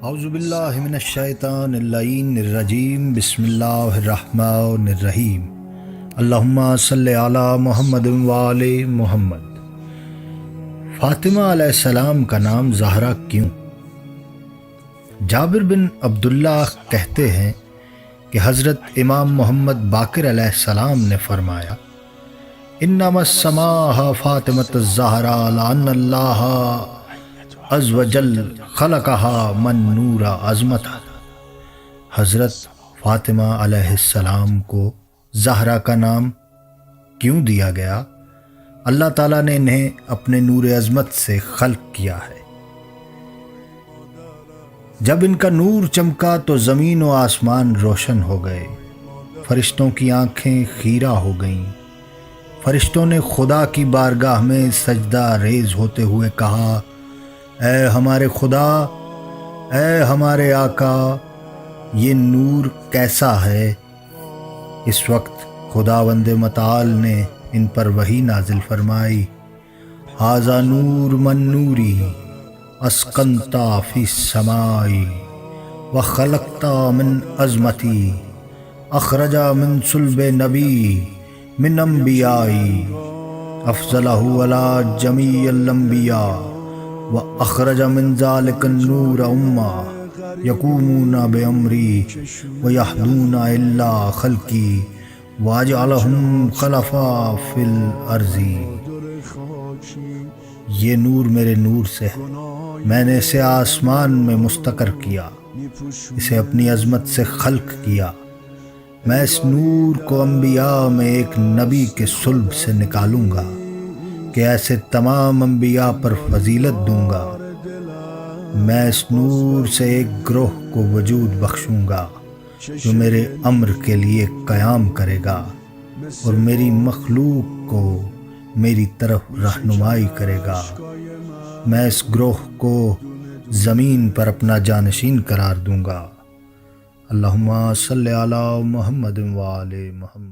اعوذ باللہ من الشیطان اللعین الرجیم بسم اللہ الرحمن الرحیم اللہم صلی علی محمد وآل محمد۔ فاطمہ علیہ السلام کا نام زہرا کیوں؟ جابر بن عبداللہ کہتے ہیں کہ حضرت امام محمد باقر علیہ السلام نے فرمایا، انما السماء فاطمۃ الزہراء لأن اللہ عز وجل خلقها من نور عظمتہ۔ حضرت فاطمہ علیہ السلام کو زہرا کا نام کیوں دیا گیا؟ اللہ تعالیٰ نے انہیں اپنے نور عظمت سے خلق کیا ہے۔ جب ان کا نور چمکا تو زمین و آسمان روشن ہو گئے، فرشتوں کی آنکھیں خیرہ ہو گئیں۔ فرشتوں نے خدا کی بارگاہ میں سجدہ ریز ہوتے ہوئے کہا، اے ہمارے خدا، اے ہمارے آقا، یہ نور کیسا ہے؟ اس وقت خداوند متعال نے ان پر وحی نازل فرمائی، ھذا نور من نوری اسکنت فی السماء وخلقت من عظمتی اخرج من صلب نبی من انبیائی افضلہ علی جمیع الانبیاء وَأَخْرَجَ مِنْ ذَلِكَ النُّورَ أُمَّةً يَقُومُونَ بِأَمْرِهِ وَيَهْدُونَ إِلَىٰ خَلْقِهِ وَأَجْعَلَهُمْ خُلَفَاءَ فِي الْأَرْضِ۔ یہ نور میرے نور سے ہے، میں نے اسے آسمان میں مستقر کیا، اسے اپنی عظمت سے خلق کیا۔ میں اس نور کو انبیاء میں ایک نبی کے صلب سے نکالوں گا کہ ایسے تمام انبیاء پر فضیلت دوں گا۔ میں اس نور سے ایک گروہ کو وجود بخشوں گا جو میرے امر کے لیے قیام کرے گا اور میری مخلوق کو میری طرف رہنمائی کرے گا۔ میں اس گروہ کو زمین پر اپنا جانشین قرار دوں گا۔ اللہم صلی علی محمد وآل محمد۔